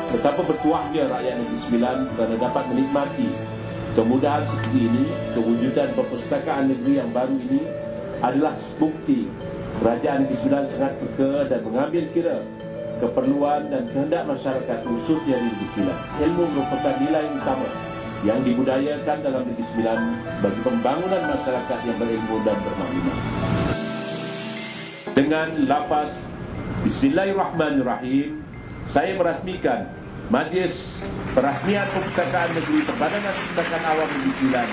betapa bertuahnya rakyat Negeri Sembilan kerana dapat menikmati kemudahan seperti ini. Kewujudan perpustakaan negeri yang baru ini adalah bukti Kerajaan Negeri Sembilan sangat peka dan mengambil kira keperluan dan kehendak masyarakat khususnya di Negeri Sembilan. Ilmu merupakan nilai utama yang dibudayakan dalam Negeri Sembilan bagi pembangunan masyarakat yang berilmu dan bermaklumat. Dengan lafaz Bismillahirrahmanirrahim, saya merasmikan Majlis Perahmian Perpustakaan Negeri Perbadanan Perpustakaan Awam Negeri Sembilan.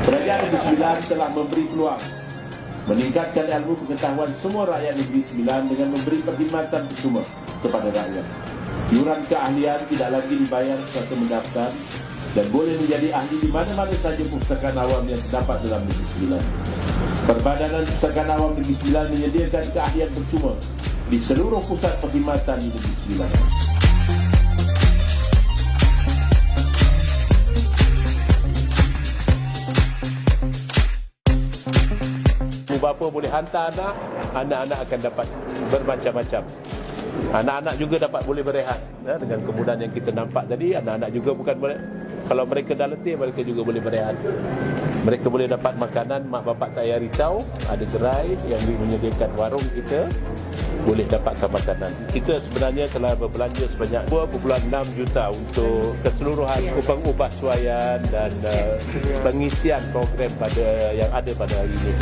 Kerajaan Negeri Sembilan telah memberi peluang meningkatkan ilmu pengetahuan semua rakyat Negeri Sembilan dengan memberi perkhidmatan percuma kepada rakyat. Iuran keahlian tidak lagi dibayar semasa mendaftar dan boleh menjadi ahli di mana-mana saja perpustakaan awam yang terdapat dalam Negeri Sembilan. Perbadanan Perpustakaan Awam Negeri Sembilan menyediakan keahlian percuma di seluruh pusat perkhidmatan di Negeri Sembilan. Bapa boleh hantar anak, anak-anak akan dapat bermacam-macam. Anak-anak juga dapat boleh berehat dengan kemudahan yang kita nampak tadi. Anak-anak juga bukan boleh, kalau mereka dah letih, mereka juga boleh berehat. Mereka boleh dapat makanan, mak bapak tak payah risau. Ada gerai yang menyediakan warung kita, boleh dapatkan makanan. Kita sebenarnya telah berbelanja sebanyak 2.6 juta untuk keseluruhan pengubahsuaian dan pengisian program yang ada pada hari ini.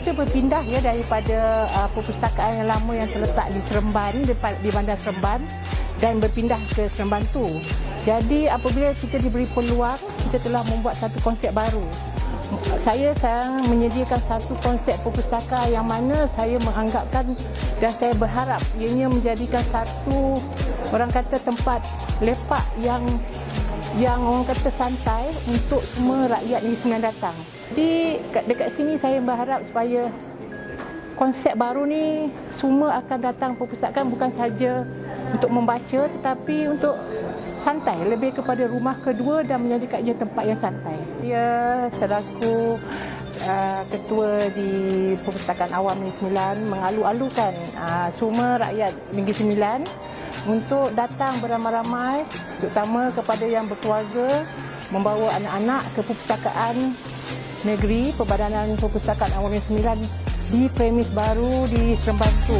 Kita berpindah daripada perpustakaan yang lama yang terletak di Seremban, di Bandar Seremban, dan berpindah ke Seremban tu. Jadi apabila kita diberi peluang, kita telah membuat satu konsep baru. Saya menyediakan satu konsep perpustakaan yang mana saya menganggapkan dan saya berharap ianya menjadikan satu, orang kata, tempat lepak yang orang kata santai untuk semua rakyat Negeri Sembilan datang. Jadi dekat sini saya berharap supaya konsep baru ni semua akan datang perpustakaan bukan saja untuk membaca tetapi untuk santai, lebih kepada rumah kedua dan menjadikan ia tempat yang santai. Saya selaku ketua di Perpustakaan Awam Negeri Sembilan mengalu-alukan semua rakyat Negeri Sembilan untuk datang beramai-ramai, terutama kepada yang berkeluarga, membawa anak-anak ke Perpustakaan Negeri Perbadanan Perpustakaan Awam Negeri Sembilan di premis baru di Seremban tu.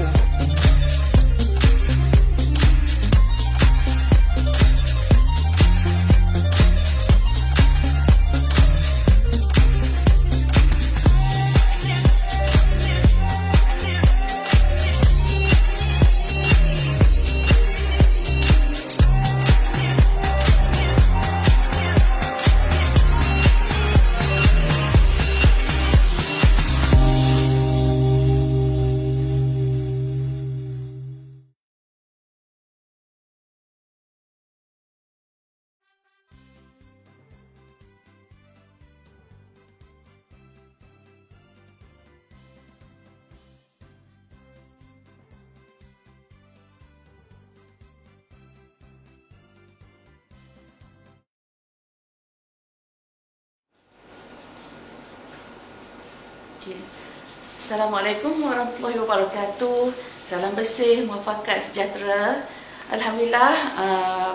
Assalamualaikum warahmatullahi wabarakatuh. Salam bersih, muafakat, sejahtera. Alhamdulillah,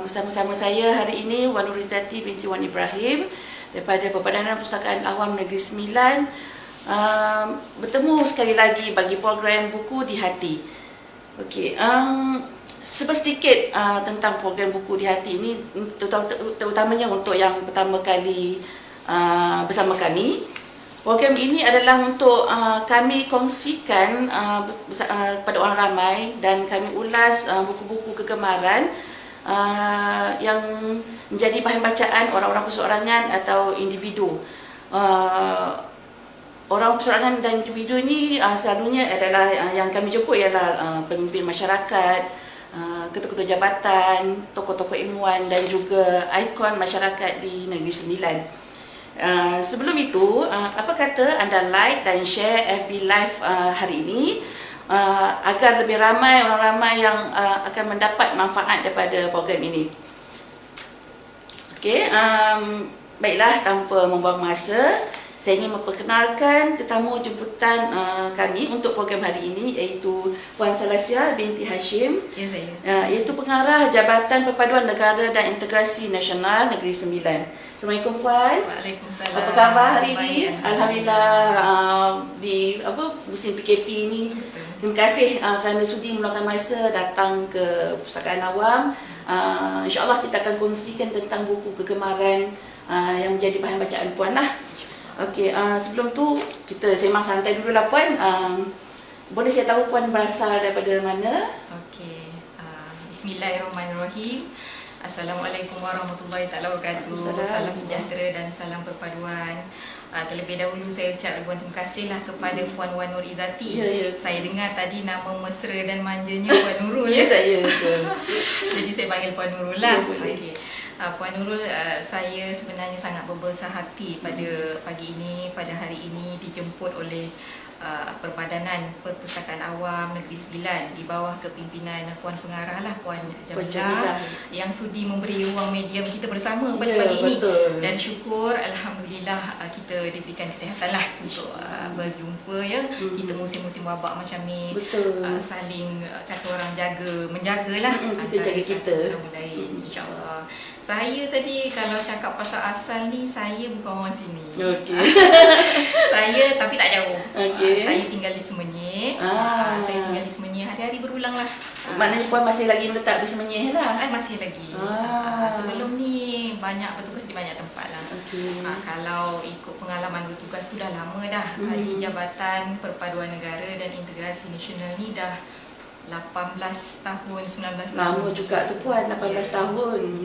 bersama-sama saya hari ini Wan Nurizati binti Wan Ibrahim daripada Perbadanan Perpustakaan Awam Negeri Sembilan bertemu sekali lagi bagi program Buku di Hati. Okey, sedikit tentang program Buku di Hati ini, terutamanya untuk yang pertama kali bersama kami. Program ini adalah untuk kami kongsikan kepada orang ramai dan kami ulas buku-buku kegemaran yang menjadi bahan bacaan orang-orang perseorangan atau individu. Orang perseorangan dan individu ini selalunya adalah yang kami jemput ialah pemimpin masyarakat, ketua-ketua jabatan, tokoh-tokoh ilmuwan dan juga ikon masyarakat di Negeri Sembilan. Sebelum itu, apa kata anda like dan share FB Live hari ini agar lebih ramai orang ramai yang akan mendapat manfaat daripada program ini. Okey, baiklah, tanpa membuang masa, saya ingin memperkenalkan tetamu jemputan kami untuk program hari ini, iaitu Puan Salasia binti Hashim. Ya, saya. Iaitu pengarah Jabatan Perpaduan Negara dan Integrasi Nasional Negeri Sembilan. Assalamualaikum Puan. Waalaikumsalam. Apa khabar hari ini? Baik, Alhamdulillah. Di musim PKP ini. Betul. Terima kasih kerana sudi meluangkan masa datang ke Perpustakaan Awam. InsyaAllah kita akan kongsikan tentang buku kegemaran yang menjadi bahan bacaan Puan lah. Okey, sebelum tu kita sembang santai dulu lah Puan. Boleh saya tahu Puan berasal daripada mana? Okey. Bismillahirrahmanirrahim. Assalamualaikum warahmatullahi taala wabarakatuh. Salam sejahtera dan salam perpaduan. Terlebih dahulu saya ucap ribuan terima kasihlah kepada Puan Wan Nur Izzati. Ya. Saya dengar tadi nama mesra dan manjanya Puan Nurul. Ya, saya betul. Jadi saya panggil Puan Nurul lah. Ya, boleh. Okey. Puan Nurul, saya sebenarnya sangat berbesar hati pada pagi ini, pada hari ini dijemput oleh Perbadanan Perpustakaan Awam Negeri Sembilan di bawah kepimpinan Puan Pengarah lah, Puan Jamilah, yang sudi memberi ruang medium kita bersama pada pagi ini. Betul. Dan syukur Alhamdulillah kita diberikan kesihatan lah untuk berjumpa ya. Kita musim-musim wabak macam ni, Betul. saling kata orang menjagalah kita jaga kita. sama lain, insya-Allah. Saya tadi kalau cakap pasal asal ni, saya bukan orang sini. Okey. Saya tapi tak jauh. Okey. Saya tinggal di Semenyih. Saya tinggal di Semenyih, hari-hari berulang lah. Maknanya Puan masih lagi meletak di Semenyih lah. Masih lagi. Sebelum ni banyak bertugas di banyak tempat lah. Okey. Kalau ikut pengalaman bertugas tu dah lama dah. Di Jabatan Perpaduan Negara dan Integrasi Nasional ni dah 18 tahun, 19 tahun. Lama juga tu Puan, 18 tahun.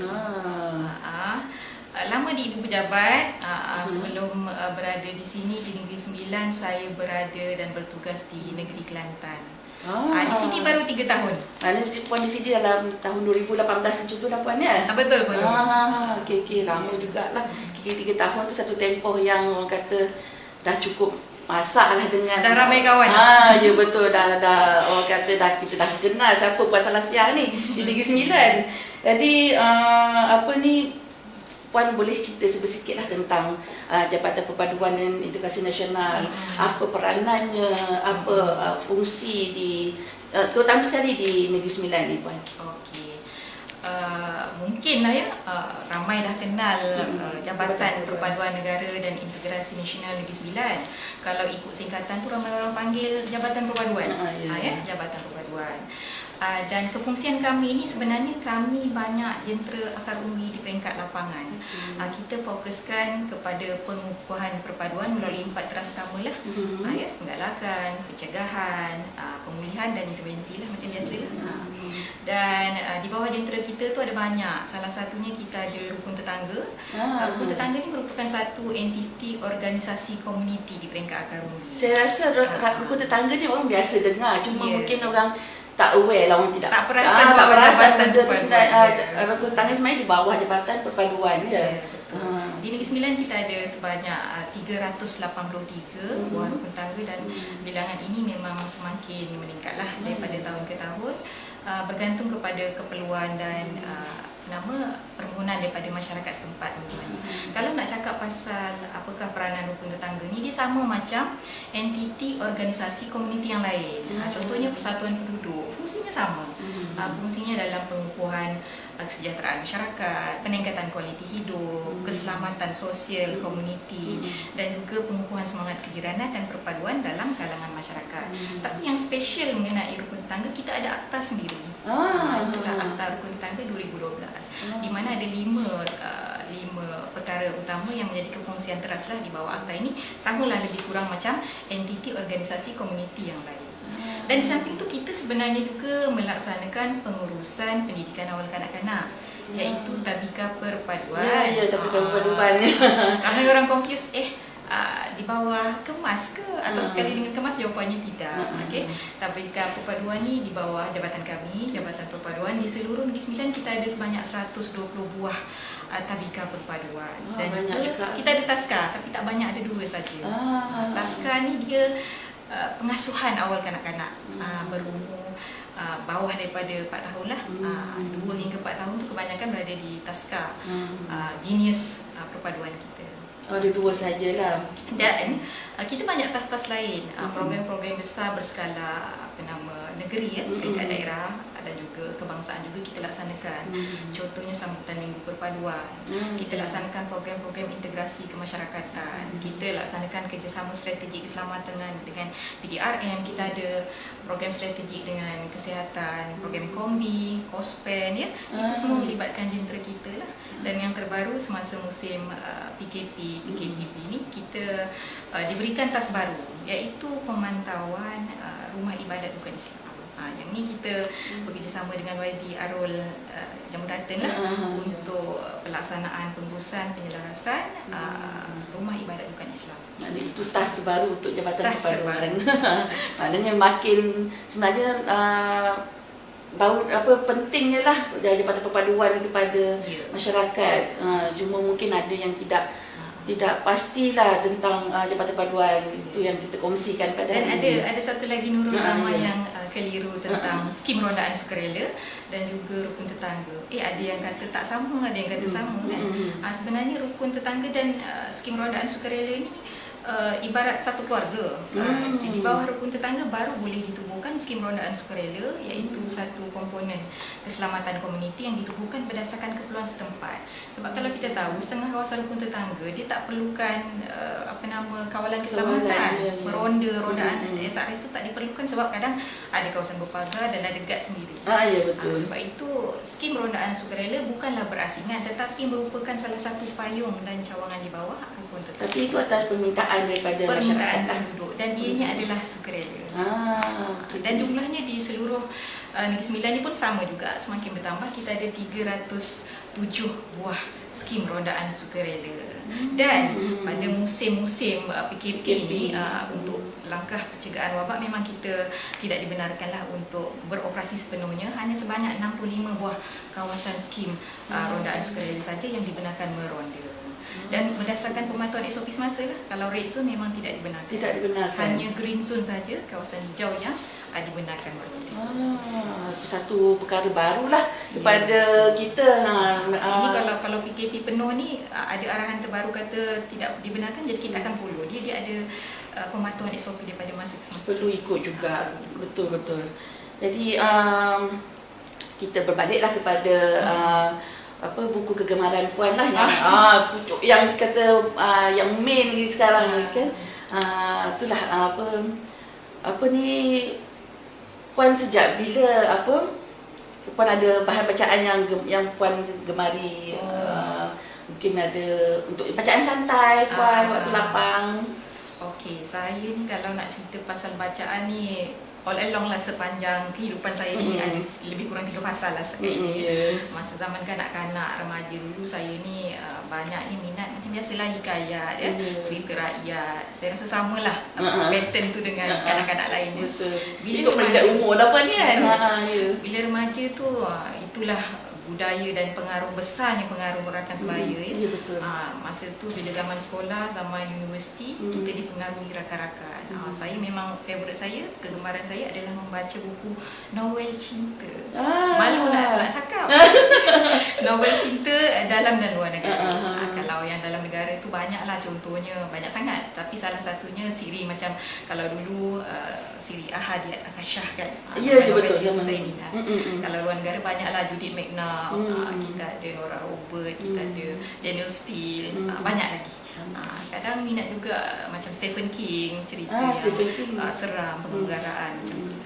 Lama di Ibu Pejabat. Sebelum berada di sini di Negeri Sembilan, saya berada dan bertugas di Negeri Kelantan. Di sini baru 3 tahun. Maknanya Puan di sini dalam tahun 2018 macam tu lah Puan ya? Betul, betul. Okey, lama jugalah. Kira 3 tahun tu satu tempoh yang orang kata dah cukup masak lah dengan Dah ramai kawan. Ya betul, dah orang kata kita dah kenal siapa Puan Salasia ni di Negeri Sembilan. Jadi Puan boleh cerita sedikit lah tentang Jabatan Perpaduan dan Integrasi Nasional, apa peranannya, apa fungsi terutama sekali di Negeri Sembilan ni Puan. Okey. Mungkin lah ya, ramai dah kenal Jabatan Perpaduan Negara dan Integrasi Nasional Negeri Sembilan. Kalau ikut singkatan tu ramai orang panggil Jabatan Perpaduan. Jabatan Perpaduan. Dan kefungsian kami ini sebenarnya kami banyak jentera akar umbi di peringkat lapangan. Kita fokuskan kepada pengukuhan perpaduan melalui 4 teras utama lah. Penggalakan, pencegahan, pemulihan dan intervensi lah macam biasa lah. Dan di bawah jentera kita tu ada banyak. Salah satunya kita ada Rukun Tetangga. Rukun Tetangga ni merupakan satu entiti organisasi komuniti di peringkat akar umbi. Saya rasa Rukun Tetangga ni orang biasa dengar, cuma mungkin orang tak aware lah, orang tak perasan benda tu sebenarnya. Rukun Tetangga sebenarnya di bawah Jabatan Perpaduan ya. Di Negeri Sembilan kita ada sebanyak 383 buah rukun tangga dan bilangan ini memang semakin meningkatlah daripada tahun ke tahun, bergantung kepada keperluan dan permohonan daripada masyarakat setempat. Kalau nak cakap pasal apakah peranan rukun tetangga ni, dia sama macam entiti organisasi komuniti yang lain. Contohnya Persatuan Penduduk, fungsinya sama. Fungsinya dalam pengukuhan kesejahteraan masyarakat, peningkatan kualiti hidup, keselamatan sosial komuniti, dan juga pengukuhan semangat kejiranan dan perpaduan dalam kalangan masyarakat. Tapi yang special mengenai rukun tetangga, kita ada akta sendiri. Itulah Akta Rukun Tetangga 2012, di mana ada 5 perkara utama yang menjadi kefungsian teraslah di bawah akta ini, samalah lebih kurang macam entiti organisasi komuniti yang lain. Dan di samping itu kita sebenarnya juga melaksanakan pengurusan pendidikan awal kanak-kanak, iaitu Tabika Perpaduan. Ya, Tabika Perpaduan. Ramai orang confuse, di bawah Kemas ke atau sekali dengan Kemas? Jawapannya tidak. Tabika Perpaduan ni di bawah jabatan kami, Jabatan Perpaduan. Di seluruh Negeri Sembilan kita ada sebanyak 120 buah Tabika Perpaduan. Dan juga kita ada Taska, tapi tak banyak, ada 2 saja. Taska ni dia pengasuhan awal kanak-kanak berumur bawah daripada 4 tahun lah, 2 hingga 4 4 tahun tu kebanyakan berada di Taska, Genius perpaduan kita. Ada 2 sajalah. Dan kita banyak tas-tas lain, program-program besar berskala negeri ya, dekat daerah dan juga kebangsaan juga kita laksanakan. Contohnya sambutan Minggu Perpaduan. Kita laksanakan program-program integrasi kemasyarakatan. Kita laksanakan kerjasama strategik keselamatan dengan PDRM. Kita ada program strategik dengan kesihatan, program kombi, kospen ya. Itu semua melibatkan jentera kita lah. Dan yang terbaru semasa musim PKPB ni kita diberikan tas baru, iaitu pemantauan rumah ibadat bukan Islam. Yang ni kita bekerjasama dengan YB Arul Jamudatan lah untuk pelaksanaan pengurusan penyelarasan rumah ibadat bukan Islam. Maknanya itu tas terbaru untuk Jabatan Perpaduan. Maknanya makin sebenarnya pentingnya lah Jabatan Perpaduan kepada masyarakat. Cuma mungkin ada yang tidak pastilah tentang Jabatan Perpaduan itu yang kita kongsikan pada dan hari ini. ada satu lagi Nurul ramai yang keliru tentang skim rondaan sukarela dan juga rukun tetangga. Ada yang kata tak sama, ada yang kata sama kan. Sebenarnya rukun tetangga dan skim rondaan sukarela ni ibarat satu keluarga. Di bawah rukun tetangga baru boleh ditubuhkan skim rondaan sukarela, iaitu satu komponen keselamatan komuniti yang ditubuhkan berdasarkan keperluan setempat. Sebab kalau kita tahu setengah kawasan rukun tetangga dia tak perlukan kawalan keselamatan, rondaan SRS tu tak diperlukan sebab kadang ada kawasan berpagar dan ada guard sendiri. Ya betul. Sebab itu skim rondaan sukarela bukanlah berasingan tetapi merupakan salah satu payung dan cawangan di bawah rukun tetangga. Tapi itu atas permintaan daripada masyarakat penduduk dan ianya adalah sukarela. Dan jumlahnya di seluruh Negeri Sembilan ni pun sama juga, semakin bertambah. Kita ada 307 buah skim rondaan sukarela. Dan pada musim-musim PKP ni untuk langkah pencegahan wabak memang kita tidak dibenarkanlah untuk beroperasi sepenuhnya. Hanya sebanyak 65 buah kawasan skim rondaan sukarela saja yang dibenarkan meronda. Dan berdasarkan pemantauan SOP semasa lah, kalau red zone memang tidak dibenarkan. Tidak dibenarkan. Hanya green zone saja, kawasan hijau yang dibenarkan meronda. Itu satu perkara barulah kepada kita. Ini kalau PKP penuh ni ada arahan terbaru kata tidak dibenarkan, jadi kita akan follow. Dia ada pemantauan SOP daripada masa ke semasa. Perlu ikut juga. Betul. Jadi kita berbaliklah kepada buku kegemaran Puan lah yang kata yang main ni sekarang ni kan. Itulah Puan sejak bila Puan ada bahan bacaan yang Puan gemari? Mungkin ada untuk bacaan santai Puan waktu lapang. Okey, saya ni kalau nak cerita pasal bacaan ni all along lah sepanjang kehidupan saya ni ada lebih kurang 3 pasal lah setakat ini. Masa zaman kanak-kanak, remaja dulu saya ni banyak ni minat macam biasalah hikayat ya, cerita rakyat. Saya rasa samalah pattern tu dengan kanak-kanak lain. Betul. Bila ikut peringkat umur lah Puan ni kan. Bila remaja tu itulah budaya dan pengaruh besarnya pengaruh rakan sebaya ya. Betul. Masa tu bila zaman sekolah, zaman universiti kita dipengaruhi rakan-rakan. Saya memang favourite saya, kegemaran saya adalah membaca buku novel cinta. Malu nak cakap. Novel cinta dalam dan luar negara. Kalau yang dalam negara tu banyaklah, contohnya banyak sangat, tapi salah satunya siri macam kalau dulu siri Ahadiat Akasyah kan. Ya betul saya minat. Kalau luar negara banyaklah Judith Macnab, kita ada Nora Robert, kita ada Daniel Steele, banyak lagi. Kadang minat juga macam Stephen King, cerita yang seram, pengegaraan macam tu.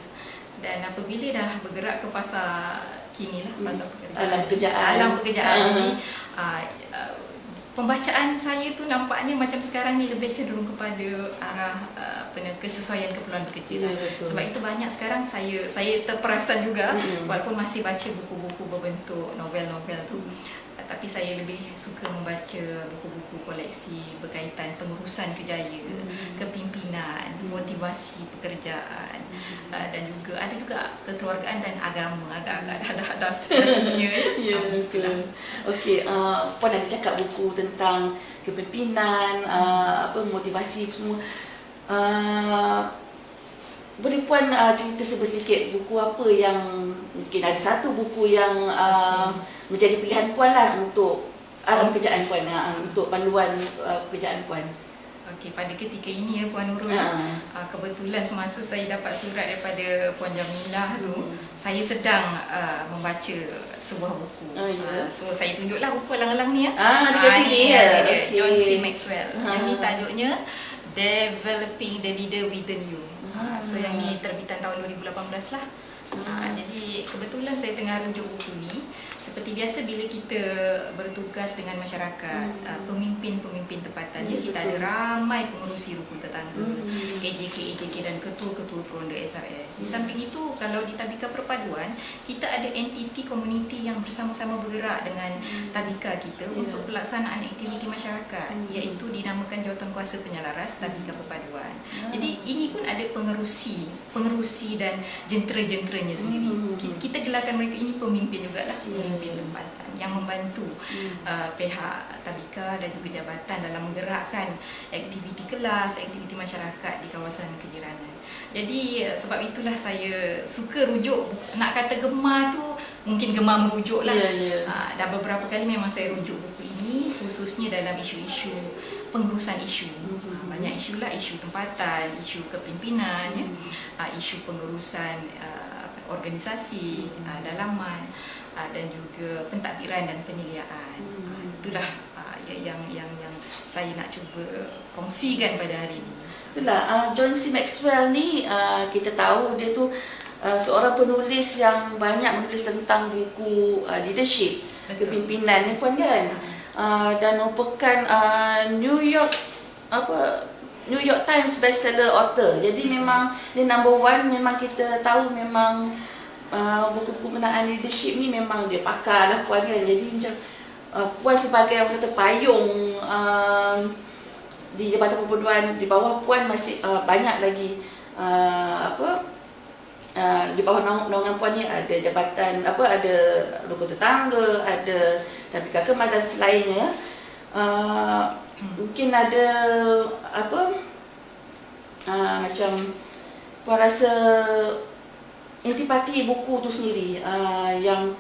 Dan apabila dah bergerak ke fasa kini lah, fasa alam pekerjaan ni, pembacaan saya tu nampaknya macam sekarang ni lebih cenderung kepada arah kesesuaian keperluan bekerja. Sebab itu banyak sekarang saya terperasan juga walaupun masih baca buku-buku berbentuk novel-novel tu, tapi saya lebih suka membaca buku-buku koleksi berkaitan pengurusan kerjaya, kepimpinan, motivasi pekerjaan, dan juga ada juga kekeluargaan dan agama, agak-agak ada semuanya. Ya betul. Okey, Puan ada cakap buku tentang kepimpinan, motivasi semua. boleh Puan cerita sedikit buku apa yang mungkin ada satu buku yang menjadi pilihan Puan lah untuk arah pekerjaan Puan, untuk panduan pekerjaan Puan. Okey, pada ketika ini ya Puan Nurul, kebetulan semasa saya dapat surat daripada Puan Jamilah tu, saya sedang membaca sebuah buku. So saya tunjuklah buku alang-alang ni ya. Dekat sini ya. John C. Maxwell. Yang ni tajuknya Developing the Leader Within You. So yang ni terbitan tahun 2018 lah. Jadi kebetulan saya tengah rujuk buku ni. Seperti biasa bila kita bertugas dengan masyarakat, pemimpin-pemimpin tempatan, kita ada ramai pengerusi rukun tetangga, AJK dan ketua-ketua peronda SRS. Di samping itu, kalau di Tabika Perpaduan, kita ada entiti komuniti yang bersama-sama bergerak dengan Tabika kita untuk pelaksanaan aktiviti masyarakat, iaitu dinamakan Jawatankuasa Penyelaras Tabika Perpaduan. Jadi ini pun ada pengerusi dan jentera-jenteranya sendiri. Kita gelarkan mereka ini pemimpin jugalah, pemimpin tempatan yang membantu pihak Tabika dan juga jabatan dalam menggerakkan aktiviti kelas, aktiviti masyarakat di kawasan kejiranan. Jadi sebab itulah saya suka rujuk, nak kata gemar tu mungkin gemar merujuk lah. Dah beberapa kali memang saya rujuk buku ini, khususnya dalam isu-isu pengurusan isu. Banyak isu lah, isu tempatan, isu kepimpinan, isu pengurusan organisasi, dalaman, dan juga pentadbiran dan penyeliaan. Itulah yang saya nak cuba kongsikan pada hari ini. Itulah John C. Maxwell ni kita tahu dia tu seorang penulis yang banyak menulis tentang buku leadership, kepimpinan ni Puan kan. Dan merupakan New York Times bestseller author. Jadi memang dia number one, memang kita tahu memang buku-buku berkenaan leadership ni memang dia pakar lah Puan kan. Jadi macam Puan sebagai orang kata payung di Jabatan Perpaduan, di bawah Puan masih banyak lagi di bawah naungan Puan ni ada jabatan ada rukun tetangga, ada Tabika Kemas dan selainnya. Mungkin ada macam Puan rasa intipati buku tu sendiri yang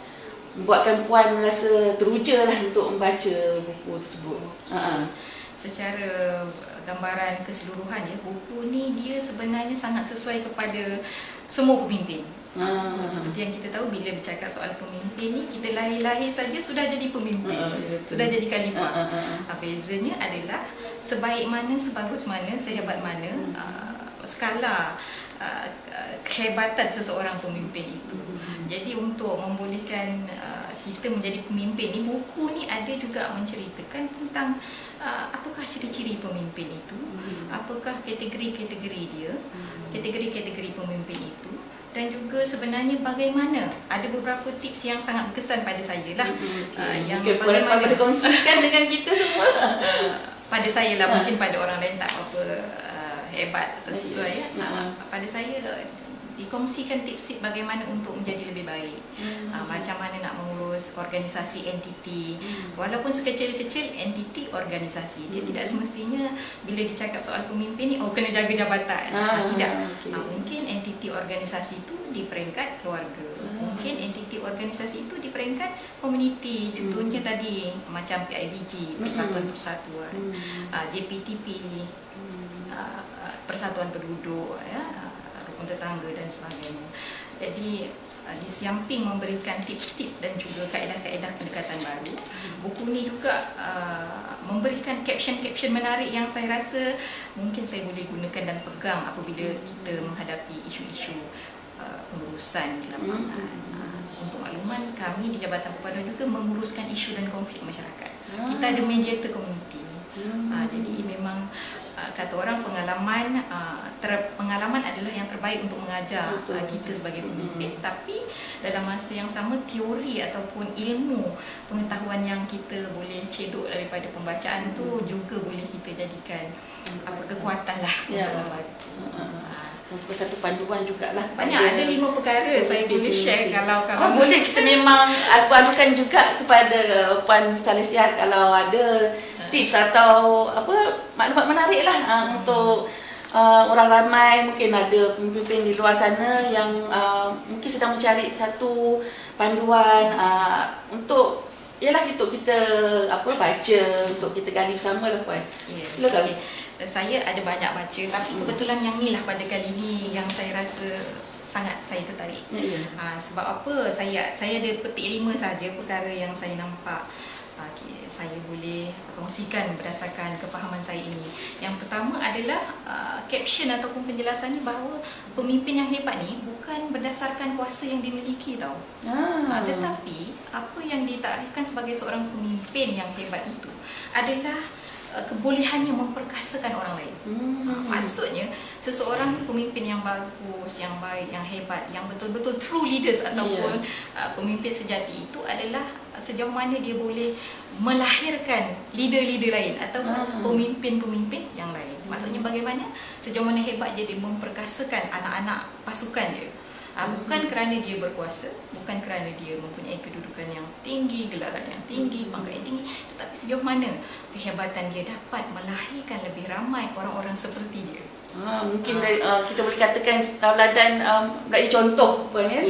membuatkan Puan rasa teruja lah untuk membaca buku tersebut. Secara gambaran keseluruhan ya, buku ni dia sebenarnya sangat sesuai kepada semua pemimpin. Seperti yang kita tahu, bila bercakap soal pemimpin ni, kita lahir-lahir saja sudah jadi pemimpin, sudah jadi khalifah. Bezanya adalah sebaik mana, sebagus mana, sehebat mana skala kehebatan seseorang pemimpin itu. Jadi untuk membolehkan kita menjadi pemimpin ni, buku ni ada juga menceritakan tentang apakah ciri-ciri pemimpin itu, apakah kategori-kategori dia, kategori-kategori pemimpin itu, dan juga sebenarnya bagaimana, ada beberapa tips yang sangat berkesan pada saya lah. Yang bagaimana boleh kongsikan dengan kita semua. Pada saya lah, mungkin pada orang lain tak apa hebat atau sesuai ya. Pada saya dikongsikan tips-tips bagaimana untuk menjadi lebih baik. Macam mana nak mengurus organisasi entiti, walaupun sekecil-kecil entiti organisasi. Dia tidak semestinya bila dicakap soal pemimpin ni kena jaga jabatan. Tidak. Mungkin entiti organisasi itu di peringkat keluarga. Mungkin entiti organisasi itu di peringkat komuniti. Contohnya tadi macam PIBG, Persatuan-Persatuan, JPTP, Persatuan Penduduk ya, rukun tetangga dan sebagainya. Jadi di samping memberikan tips-tips dan juga kaedah-kaedah pendekatan baru, buku ni juga memberikan caption-caption menarik yang saya rasa mungkin saya boleh gunakan dan pegang apabila kita menghadapi isu-isu pengurusan di lapangan. Untuk makluman, kami di Jabatan Perpaduan juga menguruskan isu dan konflik masyarakat. Kita ada mediator komuniti. Jadi memang kata orang pengalaman adalah yang terbaik untuk mengajar kita sebagai pemimpin. Tapi dalam masa yang sama, teori ataupun ilmu pengetahuan yang kita boleh cedok daripada pembacaan tu juga boleh kita jadikan kekuatan lah untuk membantu. Satu panduan jugalah. Banyak, ada 5 perkara saya boleh share kalau boleh kita memang adukan juga kepada Puan Salesiah kalau ada tips atau maklumat menarik lah untuk orang ramai, mungkin ada pemimpin di luar sana yang mungkin sedang mencari satu panduan untuk ialah untuk kita baca, untuk kita gali bersama lah puan. Ya, Silakan. okey. Saya ada banyak baca, tapi kebetulan yang ni lah pada kali ni yang saya rasa sangat saya tertarik. Ya. Sebab apa? Saya ada petik 5 saja perkara yang saya nampak saya boleh kongsikan berdasarkan kefahaman saya ini. Yang pertama adalah caption ataupun penjelasannya bahawa pemimpin yang hebat ni bukan berdasarkan kuasa yang dimiliki tau. Tetapi apa yang ditakdirkan sebagai seorang pemimpin yang hebat itu adalah kebolehannya memperkasakan orang lain. Maksudnya seseorang pemimpin yang bagus, yang baik, yang hebat, yang betul-betul true leaders ataupun pemimpin sejati itu adalah sejauh mana dia boleh melahirkan leader-leader lain atau pemimpin-pemimpin yang lain. Maksudnya bagaimana sejauh mana hebat dia memperkasakan anak-anak pasukan dia. Bukan kerana dia berkuasa, bukan kerana dia mempunyai kedudukan yang tinggi, gelaran yang tinggi, pangkat yang tinggi, tetapi sejauh mana kehebatan dia dapat melahirkan lebih ramai orang-orang seperti dia. Mungkin kita boleh katakan tauladan dari contoh pun ya.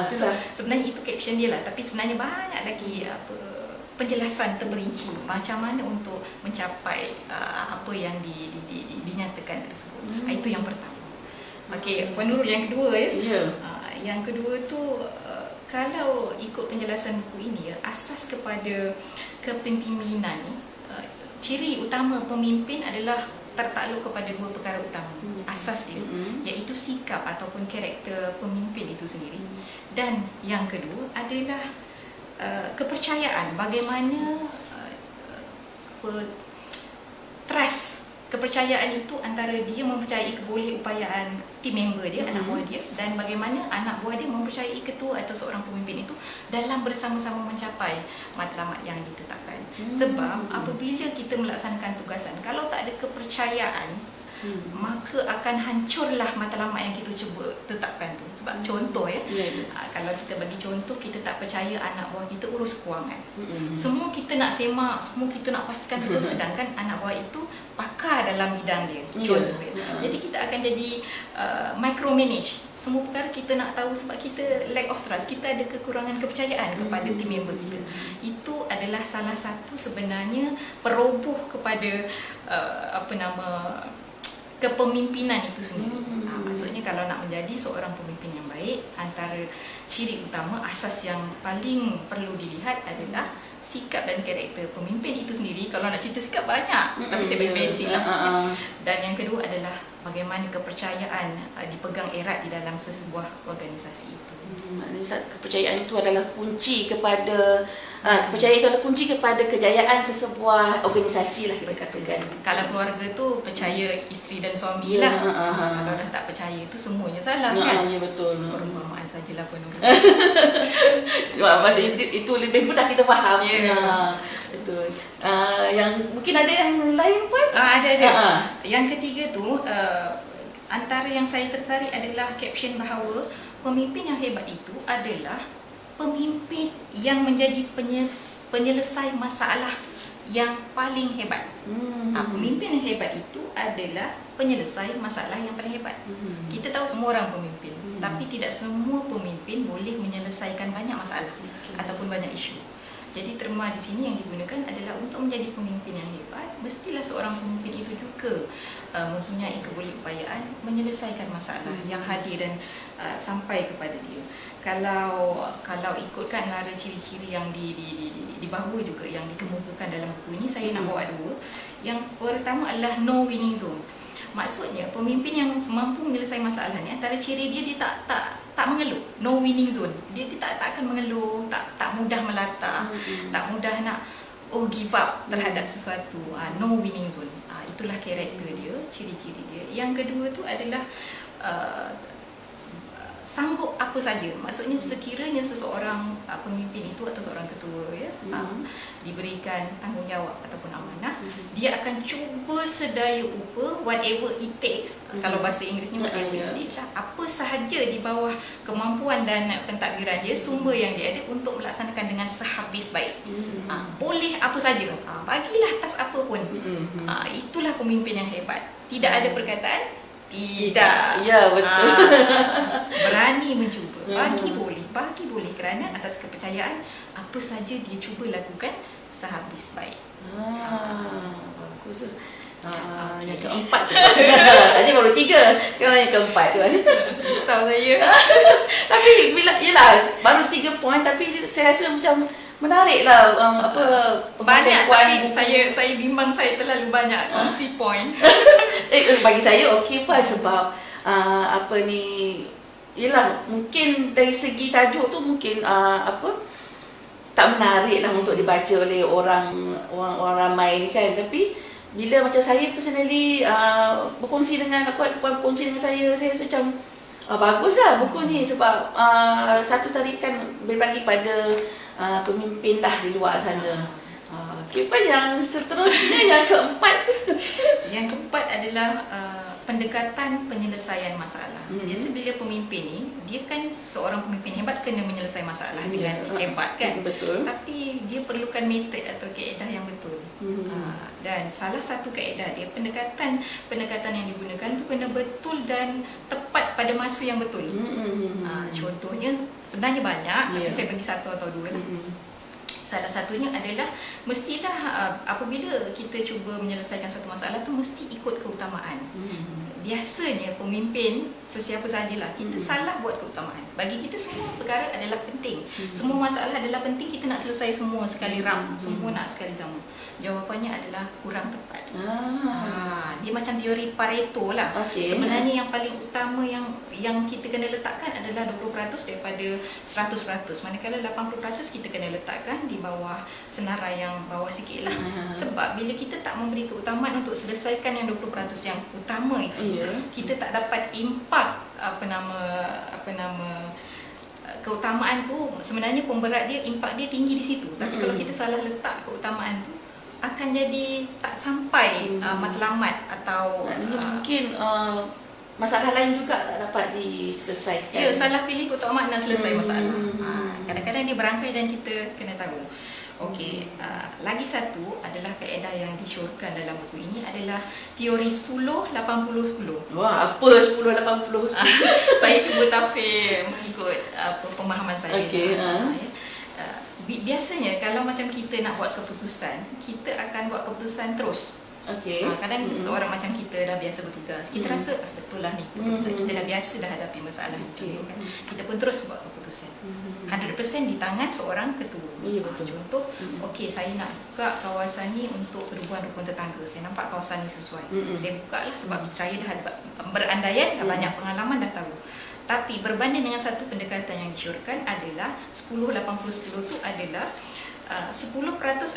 So, sebenarnya itu caption dia lah, tapi sebenarnya banyak lagi penjelasan terperinci macam mana untuk mencapai apa yang dinyatakan tersebut. Itu yang pertama. Okey, Puan Nurul, yang kedua ya. Yang kedua tu kalau ikut penjelasan buku ini asas kepada kepemimpinan ni, ciri utama pemimpin adalah tertakluk kepada 2 perkara utama. Asas dia iaitu sikap ataupun karakter pemimpin itu sendiri. Dan yang kedua adalah kepercayaan, bagaimana trust. Kepercayaan itu antara dia mempercayai kebolehupayaan tim member dia, anak buah dia, dan bagaimana anak buah dia mempercayai ketua atau seorang pemimpin itu dalam bersama-sama mencapai matlamat yang ditetapkan. Sebab apabila kita melaksanakan tugasan, kalau tak ada kepercayaan, maka akan hancurlah matlamat yang kita cuba tetapkan tu. Sebab contoh kalau kita bagi contoh, kita tak percaya anak buah kita urus kewangan. Semua kita nak semak, semua kita nak pastikan betul, sedangkan anak buah itu pakar dalam bidang dia. Contoh Jadi kita akan jadi micromanage. Semua perkara kita nak tahu sebab kita lack of trust, kita ada kekurangan kepercayaan kepada team member kita. Itu adalah salah satu sebenarnya peroboh kepada kepemimpinan itu sendiri. Maksudnya kalau nak menjadi seorang pemimpin yang baik, antara ciri utama, asas yang paling perlu dilihat adalah sikap dan karakter pemimpin itu sendiri. Kalau nak cerita sikap banyak, tapi saya bagi basic lah. Dan yang kedua adalah bagaimana kepercayaan dipegang erat di dalam sesebuah organisasi itu. Maknanya kepercayaan itu adalah kunci kepada kepercayaan itu adalah kunci kepada kejayaan sesebuah organisasi lah kita katakan. Kalau keluarga tu percaya isteri dan suami lah. Kalau dah tak percaya itu semuanya salah kan? Ya, betul. Perumpamaan sajalah Puan Nurul. Maksud itu lebih mudah kita faham. Betul. Yang mungkin ada yang lain pun? Ada. Yang ketiga tu antara yang saya tertarik adalah caption bahawa pemimpin yang hebat itu adalah pemimpin yang menjadi penyelesai masalah yang paling hebat. Pemimpin yang hebat itu adalah penyelesai masalah yang paling hebat. Kita tahu semua orang pemimpin, tapi tidak semua pemimpin boleh menyelesaikan banyak masalah ataupun banyak isu. Jadi terma di sini yang digunakan adalah untuk menjadi pemimpin yang hebat, mestilah seorang pemimpin itu juga mempunyai kebolehupayaan menyelesaikan masalah yang hadir dan sampai kepada dia. Kalau ikutkan antara ciri-ciri yang di bawah juga yang dikemukakan dalam buku ini, saya nak bawa 2. Yang pertama adalah no winning zone. Maksudnya pemimpin yang mampu menyelesaikan masalah ni, antara ciri dia tak mengeluh, no winning zone. Dia tak akan mengeluh, tak mudah melata, tak mudah nak give up terhadap sesuatu. No winning zone. Itulah karakter dia, ciri-ciri dia. Yang kedua tu adalah sanggup apa saja. Maksudnya sekiranya seseorang pemimpin itu atau seorang ketua ya diberikan tanggungjawab ataupun amanah, dia akan cuba sedaya upa whatever it takes. Kalau bahasa Inggerisnya whatever it takes lah, apa sahaja di bawah kemampuan dan pentadbiran dia, sumber yang dia ada untuk melaksanakan dengan sehabis baik. Boleh apa saja, bagilah tas apa pun. Itulah pemimpin yang hebat. Tidak ada perkataan tidak. Ya, betul. Berani mencuba. Bagi boleh kerana atas kepercayaan apa saja dia cuba lakukan sehabis baik. Bagus. Yang keempat tu. Tadi baru 3, sekarang yang keempat tu. Risau saya. Tapi yelah, baru 3 poin, tapi saya rasa macam menarik lah. Banyak, tapi saya bimbang saya terlalu banyak kongsi poin. Bagi saya okey pun, sebab yelah, mungkin dari segi tajuk tu mungkin tak menarik lah untuk dibaca oleh orang ramai ni kan. Tapi bila macam saya personally berkongsi dengan saya rasa macam baguslah buku ni, sebab satu tarikan berbagi pada pemimpin lah di luar sana. Okay, yang seterusnya yang keempat. Yang keempat adalah pendekatan penyelesaian masalah. Biasa bila pemimpin ni, dia kan seorang pemimpin hebat kena menyelesaikan masalah dengan hebat kan. Betul. Tapi dia perlukan metod atau kaedah yang betul. Dan salah satu kaedah dia, pendekatan yang digunakan tu kena betul dan tepat pada masa yang betul. Contohnya sebenarnya banyak, tapi saya bagi satu atau dua lah. Salah satunya adalah mestilah apabila kita cuba menyelesaikan suatu masalah tu mesti ikut keutamaan. Biasanya pemimpin sesiapa sajalah, kita salah buat keutamaan. Bagi kita semua perkara adalah penting. Semua masalah adalah penting, kita nak selesai semua sekali ram, semua nak sekali sama. Jawapannya adalah kurang tepat. Dia macam teori Pareto lah. Sebenarnya yang paling utama yang kita kena letakkan adalah 20% daripada 100%. Manakala 80% kita kena letakkan di bawah senarai yang bawah sikit lah. Sebab bila kita tak memberi keutamaan untuk selesaikan yang 20% yang utama itu, kita tak dapat impak keutamaan tu. Sebenarnya pemberat dia, impak dia tinggi di situ. Tapi kalau kita salah letak keutamaan tu, akan jadi tak sampai matlamat atau mungkin masalah lain juga tak dapat diselesaikan. Ya, salah pilih keutamaan dan selesai masalah. Kadang-kadang dia berangkai dan kita kena tahu. Okey, lagi satu adalah kaedah yang disyorkan dalam buku ini adalah teori 10-80-10. Wah, apa 10-80? Saya cuba tafsir mengikut pemahaman saya. Biasanya kalau macam kita nak buat keputusan, kita akan buat keputusan terus. Kadang seorang macam kita dah biasa bertugas, kita rasa betul lah ni keputusan, kita dah biasa dah hadapi masalah itu kan. Kita pun terus buat keputusan. 100% di tangan seorang ketua. Contoh, okey, saya nak buka kawasan ni untuk perubahan-perubahan tetangga. Saya nampak kawasan ni sesuai. Saya buka lah sebab saya dah berandaian, dah banyak pengalaman, dah tahu. Tapi berbanding dengan satu pendekatan yang disyorkan adalah 10-80-10 tu adalah 10%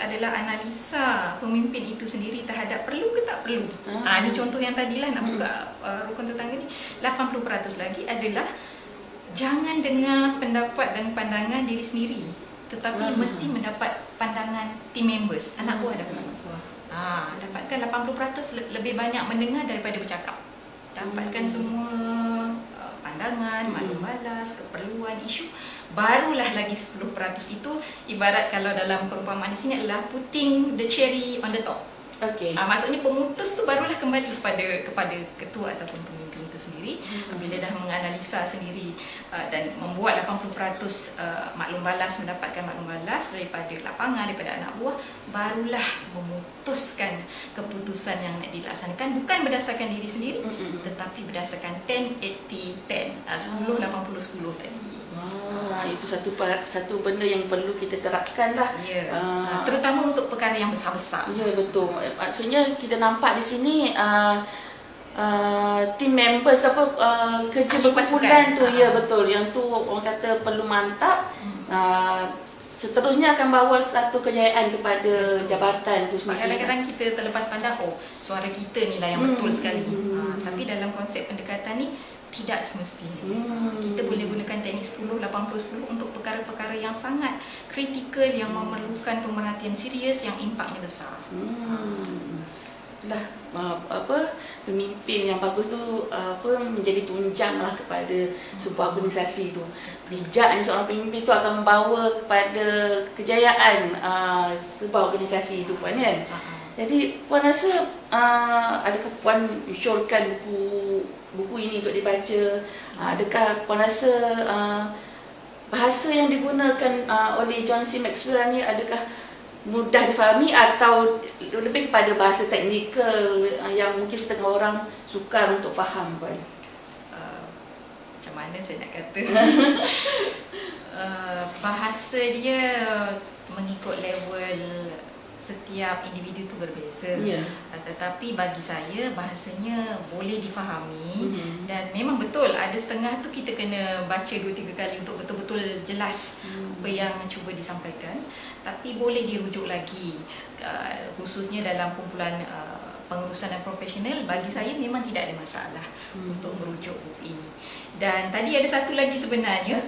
adalah analisa pemimpin itu sendiri terhadap perlu ke tak perlu. Ini contoh yang tadilah nak buka rukun tetangga ni. 80% lagi adalah jangan dengar pendapat dan pandangan diri sendiri, tetapi mesti mendapat pandangan team members, anak buah dan anak buah. Dapatkan 80% lebih banyak mendengar daripada bercakap. Dapatkan semua pandangan, maklum balas, keperluan, isu. Barulah lagi 10% itu, ibarat kalau dalam perumpamaan di sini adalah putting the cherry on the top. Maksudnya pemutus tu barulah kembali kepada ketua ataupun pemimpin itu sendiri. Bila dah menganalisa sendiri dan membuat 80% maklum balas, mendapatkan maklum balas daripada lapangan, daripada anak buah, barulah memutuskan keputusan yang nak dilaksanakan, bukan berdasarkan diri sendiri, tetapi berdasarkan 10-80-10, 10-80-10 tadi. Itu satu benda yang perlu kita terapkan lah. Terutama untuk perkara yang besar-besar. Ya, betul. Maksudnya kita nampak di sini team members kerja berkumpulan tu. Ya, betul. Yang tu orang kata perlu mantap. Seterusnya akan bawa satu kejayaan kepada jabatan tu sendiri. Kadang-kadang kita terlepas pandang, suara kita ni lah yang betul sekali. Tapi dalam konsep pendekatan ni, tidak semestinya. Kita boleh gunakan teknik 10-80-10 untuk perkara-perkara yang sangat kritikal, yang memerlukan pemerhatian serius, yang impaknya besar. Itulah pemimpin yang bagus tu menjadi tunjang lah kepada sebuah organisasi tu. Bijaknya seorang pemimpin tu akan membawa kepada kejayaan sebuah organisasi itu, Puan, kan? Jadi Puan rasa adakah Puan syorkan buku ini untuk dibaca? Adakah Puan rasa bahasa yang digunakan oleh John C. Maxwell ni adakah mudah difahami atau lebih kepada bahasa teknikal yang mungkin setengah orang sukar untuk faham, Puan? Macam mana saya nak kata? Bahasa dia mengikut level setiap individu tu berbeza. Tetapi bagi saya bahasanya boleh difahami, dan memang betul ada setengah tu kita kena baca 2-3 kali untuk betul-betul jelas apa yang cuba disampaikan. Tapi boleh dirujuk lagi, khususnya dalam kumpulan pengurusan dan profesional. Bagi saya memang tidak ada masalah untuk merujuk buku ini. Dan tadi ada satu lagi sebenarnya.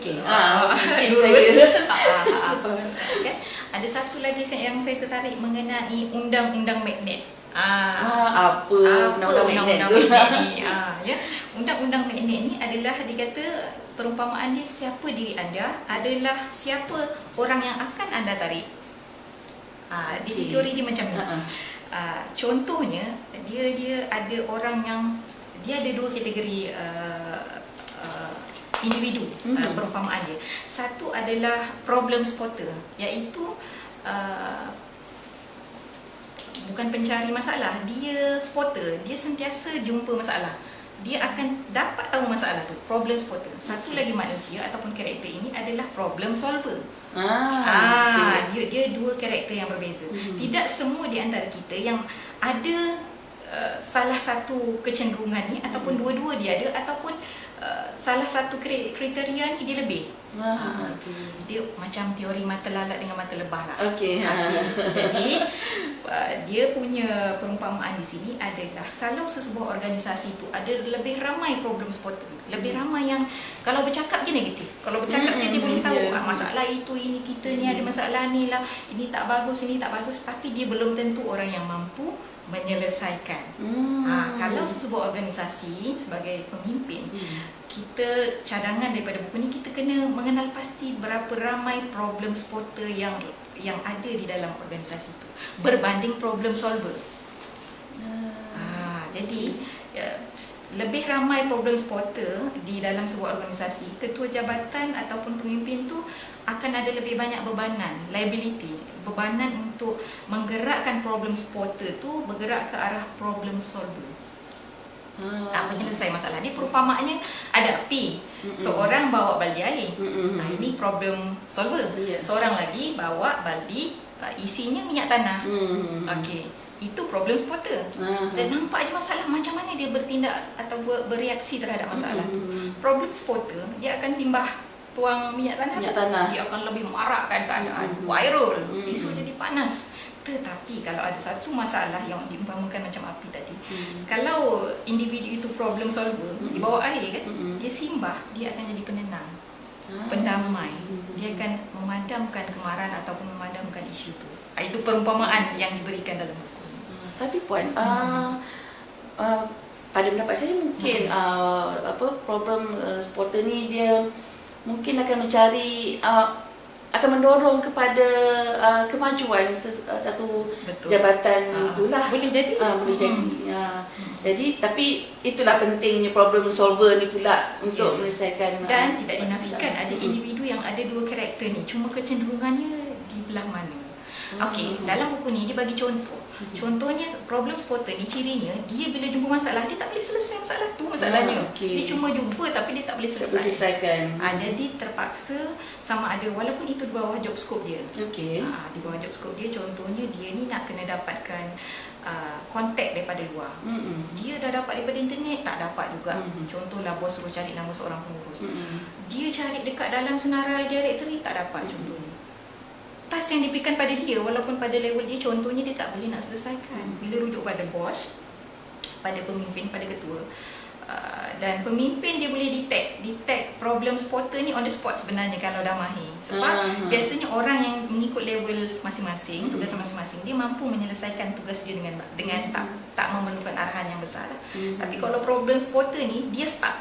Ada satu lagi yang saya tertarik mengenai undang-undang magnet. Apa undang-undang magnet ni? Undang-undang magnet ni adalah dikata perumpamaan dia, siapa diri anda adalah siapa orang yang akan anda tarik. Teori dia macam ni. Contohnya dia ada orang yang dia ada 2 kategori individu. Perumpamaan dia, satu adalah problem spotter, iaitu bukan pencari masalah, dia spotter, dia sentiasa jumpa masalah, dia akan dapat tahu masalah tu, problem spotter. Satu lagi manusia ataupun karakter ini adalah problem solver. Dia 2 karakter yang berbeza. Tidak semua di antara kita yang ada salah satu kecenderungan ni, ataupun dua-dua dia ada, ataupun salah satu kriteria ni dia lebih. Dia macam teori mata lalat dengan mata lebah lah. Jadi dia punya perumpamaan di sini adalah kalau sesebuah organisasi itu ada lebih ramai problem spotter, lebih ramai yang kalau bercakap je negatif, kalau bercakap dia boleh tahu masalah itu, ini kita ni ada masalah ni lah, ini tak bagus, tapi dia belum tentu orang yang mampu menyelesaikan. Kalau sesebuah organisasi sebagai pemimpin, kita cadangan daripada buku ni, kita kena mengenal pasti berapa ramai problem spotter yang ada di dalam organisasi itu berbanding problem solver. Jadi lebih ramai problem spotter di dalam sebuah organisasi, ketua jabatan ataupun pemimpin tu akan ada lebih banyak bebanan, liability, bebanan untuk menggerakkan problem spotter tu bergerak ke arah problem solver. Penyelesai masalah. Dia perumpamaannya ada api, seorang bawa baldi air, ini problem solver. Seorang lagi bawa baldi isinya minyak tanah, itu problem spotter. Dan nampak je masalah, macam mana dia bertindak atau bereaksi terhadap masalah tu. Problem spotter, dia akan simbah tuang minyak tanah, dia akan lebih marakkan keadaan, viral, isu jadi panas. Tetapi kalau ada satu masalah yang diumpamakan macam api tadi, kalau individu itu problem solver, di bawah air kan, dia simbah, dia akan jadi penenang, pendamai. Dia akan memadamkan kemarahan ataupun memadamkan isu itu. Itu perumpamaan yang diberikan dalam buku. Tapi Puan, pada pendapat saya mungkin problem spotter ni dia mungkin akan mencari akan mendorong kepada kemajuan satu jabatan itulah. Boleh jadi. Boleh jadi. Jadi tapi itulah pentingnya problem solver ni pula untuk menyelesaikan. Dan tidak dinafikan ada individu yang ada 2 karakter ni, cuma kecenderungannya di belah mana. Dalam buku ni dia bagi contoh. Contohnya problem spotter ni cirinya, dia bila jumpa masalah dia tak boleh selesai masalah tu masalahnya. Dia cuma jumpa tapi dia tak boleh selesaikan. Jadi terpaksa sama ada walaupun itu di bawah job scope dia. Di bawah job scope dia, contohnya dia ni nak kena dapatkan kontak daripada luar. Dia dah dapat daripada internet, tak dapat juga. Contohlah bos suruh cari nama seorang pengurus. Dia cari dekat dalam senarai directory, tak dapat contohnya. Task yang diberikan pada dia, walaupun pada level dia, contohnya dia tak boleh nak selesaikan. Bila rujuk pada bos, pada pemimpin, pada ketua, Dan pemimpin dia boleh detect problem spotter ni on the spot sebenarnya kalau dah mahir. Sebab biasanya orang yang mengikut level masing-masing, tugas masing-masing, dia mampu menyelesaikan tugas dia dengan tak memerlukan arahan yang besar lah. Tapi kalau problem spotter ni dia stuck.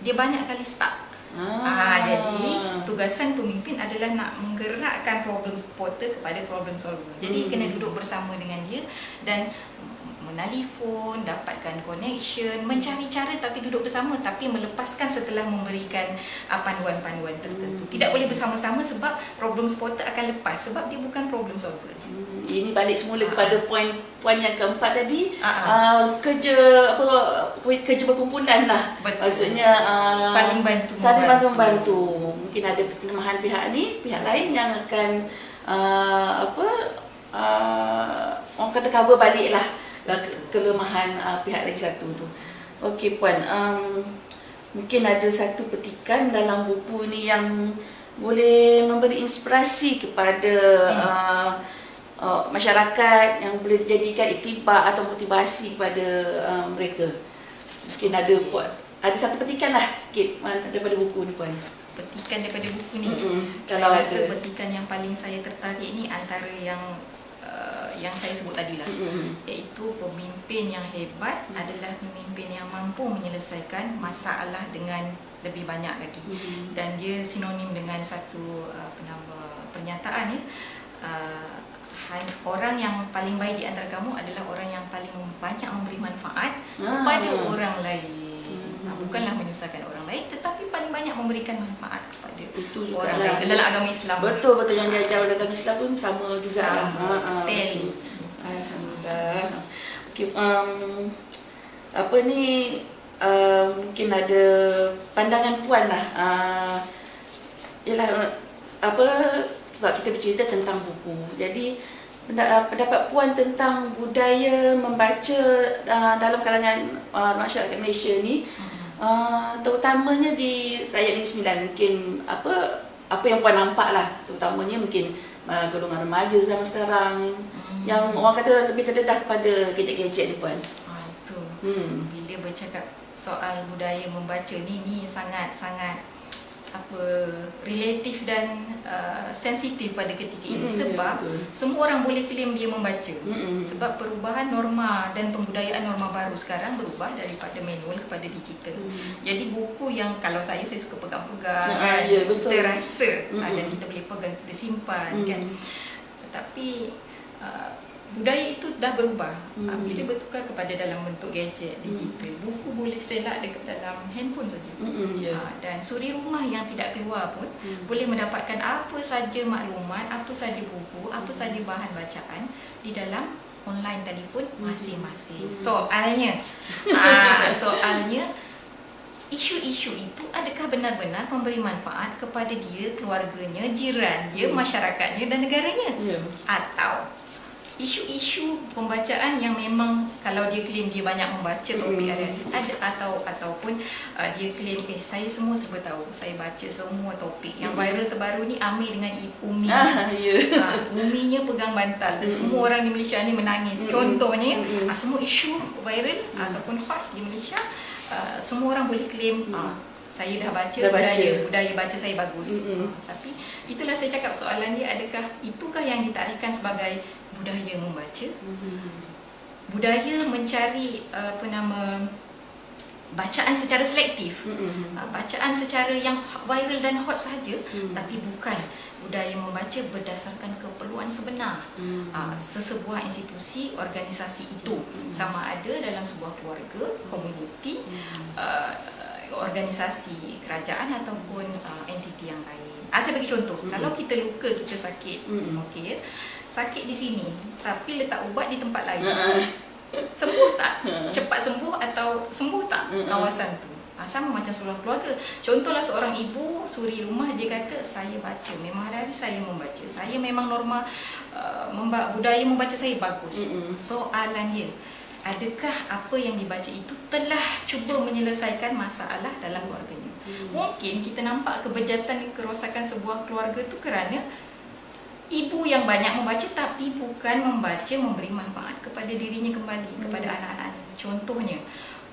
Dia banyak kali stuck. Jadi tugasan pemimpin adalah nak menggerakkan problem spotter kepada problem solver. Jadi kena duduk bersama dengan dia dan menelefon, dapatkan connection, mencari cara tapi duduk bersama, tapi melepaskan setelah memberikan panduan-panduan tertentu. Tidak boleh bersama-sama sebab problem spotter akan lepas sebab dia bukan problem solver. Ini balik semula kepada poin yang keempat tadi. Kerja berkumpulan lah. Betul. Maksudnya saling bantu. Mungkin ada kelemahan pihak ni, pihak lain yang akan orang kata cover balik lah kelemahan pihak lagi satu tu. Okey Puan, mungkin ada satu petikan dalam buku ni yang boleh memberi inspirasi kepada masyarakat yang boleh dijadikan iktibar atau motivasi kepada mereka. Mungkin ada satu petikan lah sikit daripada buku ni Puan. Petikan daripada buku ni. Kalau saya rasa ada. petikan yang paling saya tertarik ni antara yang saya sebut tadi lah, iaitu pemimpin yang hebat adalah pemimpin yang mampu menyelesaikan masalah dengan lebih banyak lagi. Dan dia sinonim dengan satu pernyataan ya, orang yang paling baik di antara kamu adalah orang yang paling banyak memberi manfaat kepada orang lain. Bukanlah menyusahkan orang lain, tetapi paling banyak memberikan manfaat kepada orang lain. Dalam agama Islam. Betul yang diajar oleh agama Islam pun sama juga. Teli. Alhamdulillah. Okey, mungkin ada pandangan Puan lah. Sebab kita bercerita tentang buku. Jadi pendapat Puan tentang budaya membaca dalam kalangan masyarakat Malaysia ni, terutamanya di rakyat Negeri Sembilan, mungkin apa yang Puan nampak lah, terutamanya mungkin golongan remaja zaman sekarang yang orang kata lebih terdedah kepada gadget-gadget ni Puan. Itu. Bila bercakap soal budaya membaca ni sangat-sangat relatif dan sensitif pada ketika ini sebab semua orang boleh claim dia membaca. Sebab perubahan norma dan pembudayaan norma baru sekarang berubah daripada manual kepada digital. Jadi buku yang kalau saya suka pegang-pegang kan, kita rasa dan kita boleh pegang, kita boleh simpan kan. Tetapi budaya itu dah berubah. Bila bertukar kepada dalam bentuk gadget digital, buku boleh selak dekat dalam handphone saja. Dan suri rumah yang tidak keluar pun boleh mendapatkan apa saja maklumat, apa saja buku, apa saja bahan bacaan di dalam online telefon masing-masing. Soalnya isu-isu itu adakah benar-benar memberi manfaat kepada dia, keluarganya, jiran dia, masyarakatnya dan negaranya? Atau isu-isu pembacaan yang memang kalau dia claim dia banyak membaca topik hari-hari ataupun dia claim saya semua serba tahu, saya baca semua topik yang viral terbaru ni Amir dengan Umi. Uminya pegang bantal, semua orang di Malaysia ni menangis. Contohnya semua isu viral ataupun hot di Malaysia, semua orang boleh claim saya dah baca, budaya baca saya bagus. Tapi itulah saya cakap soalan dia, adakah itukah yang ditarikkan sebagai budaya membaca? Budaya mencari bacaan secara selektif, bacaan secara yang viral dan hot sahaja, tapi bukan budaya membaca berdasarkan keperluan sebenar sesebuah institusi, organisasi itu, sama ada dalam sebuah keluarga, komuniti, organisasi kerajaan ataupun entiti yang lain. Saya bagi contoh, kalau kita luka, kita sakit, okey, sakit di sini tapi letak ubat di tempat lain, sembuh tak? Cepat sembuh atau sembuh tak kawasan tu? Sama macam seorang keluarga. Contohlah seorang ibu suri rumah, dia kata saya baca, memang hari-hari saya membaca, saya memang norma budaya membaca saya bagus. Soalan dia, adakah apa yang dibaca itu telah cuba menyelesaikan masalah dalam keluarganya? Mungkin kita nampak kebejatan, kerosakan sebuah keluarga tu kerana ibu yang banyak membaca tapi bukan membaca memberi manfaat kepada dirinya kembali, kepada anak-anaknya. Contohnya,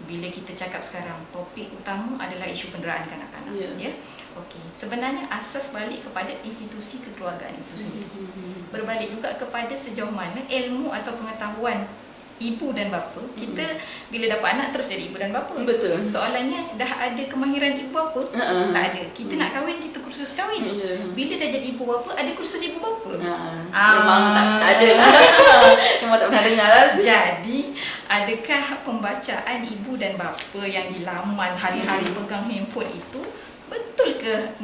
bila kita cakap sekarang, topik utama adalah isu penderaan kanak-kanak. Ya. Ya. Okey. Sebenarnya asas balik kepada institusi kekeluargaan itu sendiri. Berbalik juga kepada sejauh mana ilmu atau pengetahuan ibu dan bapa, kita bila dapat anak terus jadi ibu dan bapa. Betul. Soalannya, dah ada kemahiran ibu bapa? Tak ada. Kita nak kahwin, kita kursus kahwin. Bila dah jadi ibu bapa, ada kursus ibu bapa. Memang tak ada lah. Memang tak pernah dengar lah. Jadi, adakah pembacaan ibu dan bapa yang di laman hari-hari pegang handphone itu betul ke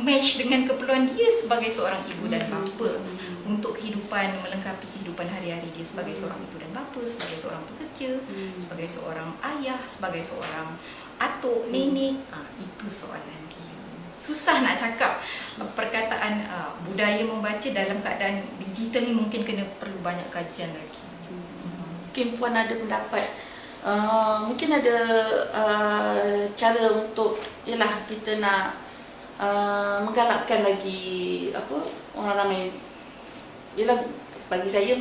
match dengan keperluan dia sebagai seorang ibu dan bapa untuk kehidupan, melengkapi kehidupan hari-hari dia sebagai seorang ibu dan bapa, sebagai seorang pekerja, sebagai seorang ayah, sebagai seorang atuk, nenek. Itu soalan dia. Susah nak cakap perkataan budaya membaca dalam keadaan digital ni mungkin perlu banyak kajian lagi. Mungkin Puan ada pendapat, mungkin ada cara untuk kita nak menggalakkan lagi orang ramai. Bagi saya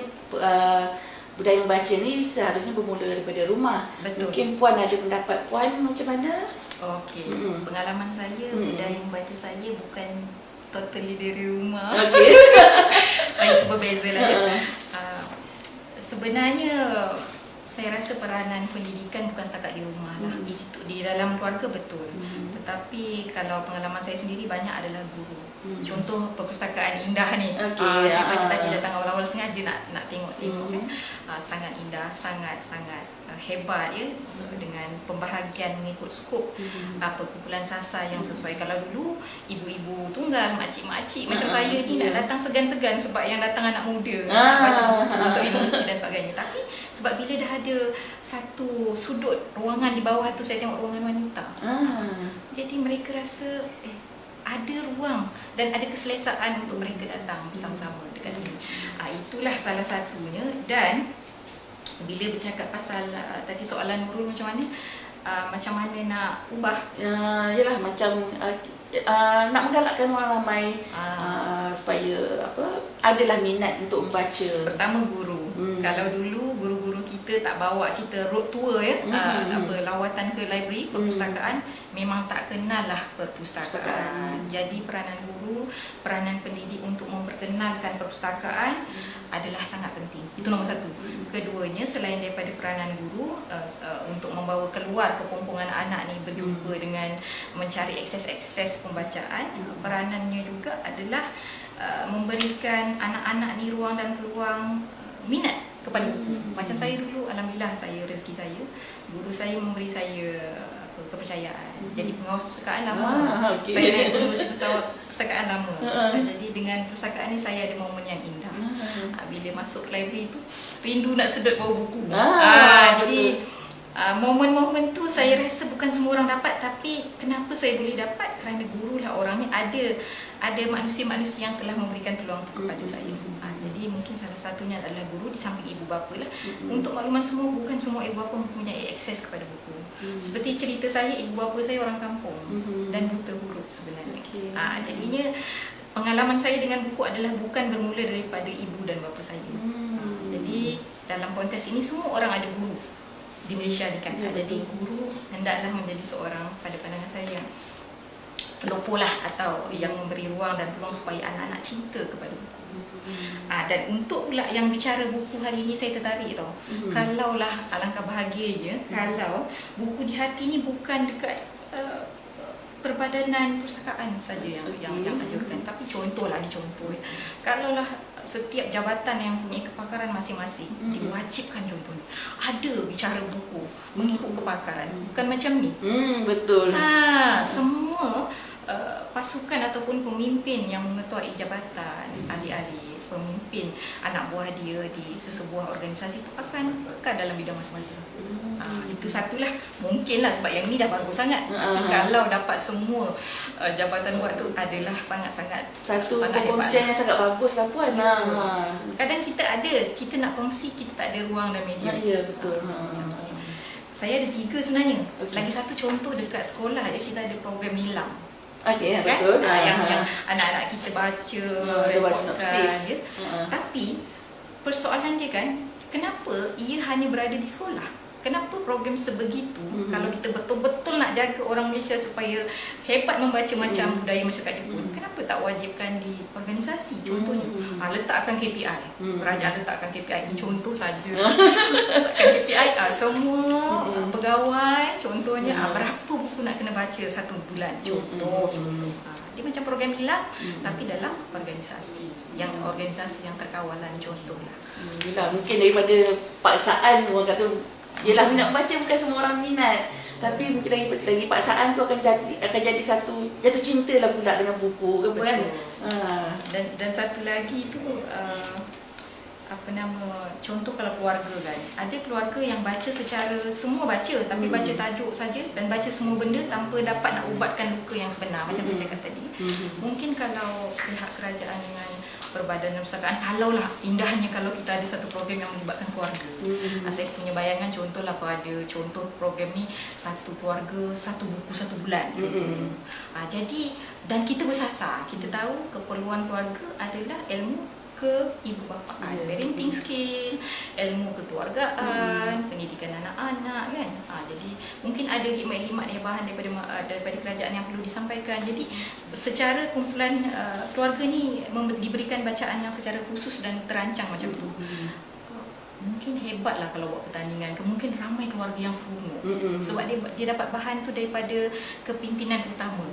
budaya membaca ni seharusnya bermula daripada rumah. Betul. Mungkin Puan ada pendapat Puan macam mana? Okey, pengalaman saya budaya membaca saya bukan totally dari rumah. Okey. Itu berbeza lah. Sebenarnya saya rasa peranan pendidikan bukan setakat di rumah lah. Di dalam keluarga betul. Tetapi kalau pengalaman saya sendiri banyak adalah guru. Contoh perpustakaan indah ni. Saya tadi datang awal-awal sengaja nak tengok-tengok kan. Sangat indah, sangat hebat ya, dengan pembahagian mengikut skop perkumpulan sasar yang sesuai. Kalau dulu ibu-ibu tunggal, makcik-makcik macam saya ni nak datang segan-segan sebab yang datang anak muda macam untuk universiti dan sebagainya. Tapi sebab bila dah ada satu sudut ruangan di bawah tu, saya tengok ruangan wanita. Jadi mereka rasa ada ruang dan ada keselesaan untuk mereka datang bersama-sama dekat sini. Itulah salah satunya. Dan bila bercakap pasal tadi soalan Nurul macam mana nak ubah, yalah macam nak menggalakkan orang ramai supaya adalah minat untuk membaca. Pertama guru. Kalau dulu guru-guru kita tak bawa kita road tour ya, lawatan ke library, perpustakaan, memang tak kenal lah perpustakaan. Jadi peranan guru, peranan pendidik untuk memperkenalkan perpustakaan adalah sangat penting. Itu nombor satu. Keduanya, selain daripada peranan guru untuk membawa keluar kepompong anak-anak ni berjumpa dengan mencari akses-akses pembacaan, peranannya juga adalah memberikan anak-anak ni ruang dan peluang minat kepada buku. Macam saya dulu, alhamdulillah, rezeki saya, guru saya memberi saya kepercayaan. Jadi pengawas perpustakaan lama, saya naik pengurusi perpustakaan lama. Jadi dengan perpustakaan ni saya ada momen yang indah. Bila masuk library tu, rindu nak sedut bau buku. Jadi momen-momen tu saya rasa bukan semua orang dapat, tapi kenapa saya boleh dapat? Kerana guru lah orangnya, ada manusia-manusia yang telah memberikan peluang tu kepada saya. Jadi mungkin salah satunya adalah guru, di samping ibu bapa lah. Untuk makluman semua, bukan semua ibu bapa mempunyai akses kepada buku. Seperti cerita saya, ibu bapa saya orang kampung dan buta huruf sebenarnya. Jadinya pengalaman saya dengan buku adalah bukan bermula daripada ibu dan bapa saya. Jadi dalam konteks ini semua orang ada guru di Malaysia ni kan. Jadi guru hendaklah menjadi seorang, pada pandangan saya, yang pelopor lah, atau yang memberi ruang dan peluang supaya anak-anak cinta kepada buku. Dan untuk pula yang bicara buku hari ini, saya tertarik tau. Kalaulah, alangkah bahagianya kalau buku di hati ni bukan dekat Perbadanan Perpustakaan saja yang anjurkan, tapi contohlah ni contoh. Kalaulah setiap jabatan yang punya kepakaran masing-masing diwajibkan, contohnya ada bicara buku mengikut kepakaran, bukan macam ni. Betul. Semua pasukan ataupun pemimpin yang mengetuai jabatan, ahli-ahli, pemimpin, anak buah dia di sesebuah organisasi itu akan dalam bidang masing-masing. Itu satulah, mungkinlah sebab yang ni dah bagus sangat. Tapi kalau dapat semua jabatan buat tu adalah sangat-sangat kongsian yang sangat bagus lah Puan. Kadang kita nak kongsi, kita tak ada ruang dan media. Ya, betul. Saya ada 3 sebenarnya. Lagi satu contoh dekat sekolah je, kita ada program nilam. Okey, kan? betul. Yang anak-anak kita baca, sinopsis. Tapi persoalan dia kan, kenapa ia hanya berada di sekolah? kenapa program sebegitu kalau kita betul-betul nak jaga orang Malaysia supaya hebat membaca macam budaya masyarakat Jepun, kenapa tak wajibkan di organisasi? Contohnya letakkan KPI, kerajaan letakkan KPI, ini contoh saja. Letakkan KPI, semua pegawai contohnya berapa buku nak kena baca satu bulan, contoh. Dia macam program hilang tapi dalam organisasi yang terkawalan, contohlah. Yelah, mungkin daripada paksaan orang kata, yelah, minat baca bukan semua orang minat, tapi mungkin dari paksaan tu akan jadi satu jatuh cinta lah pula dengan buku ke apa kan. Dan satu lagi tu contoh kalau keluarga kan, ada keluarga yang baca secara semua baca tapi baca tajuk saja dan baca semua benda tanpa dapat nak ubatkan luka yang sebenar, macam saya cakap tadi. Mungkin kalau pihak kerajaan dengan Perbadanan Perpustakaan, kalaulah indahnya kalau kita ada satu program yang melibatkan keluarga. Saya punya bayangan contohlah kalau ada contoh program ni, satu keluarga satu buku satu bulan. Jadi dan kita bersasar, kita tahu keperluan keluarga adalah ilmu keibu-bapaan, parenting skill, ilmu kekeluargaan, pendidikan anak-anak kan. Jadi mungkin ada hikmat-hikmat hebahan daripada kerajaan yang perlu disampaikan. Jadi secara kumpulan keluarga ni diberikan bacaan yang secara khusus dan terancang macam tu. Mungkin hebatlah kalau buat pertandingan, mungkin ramai keluarga yang seronok sebab dia dapat bahan tu daripada kepimpinan utama.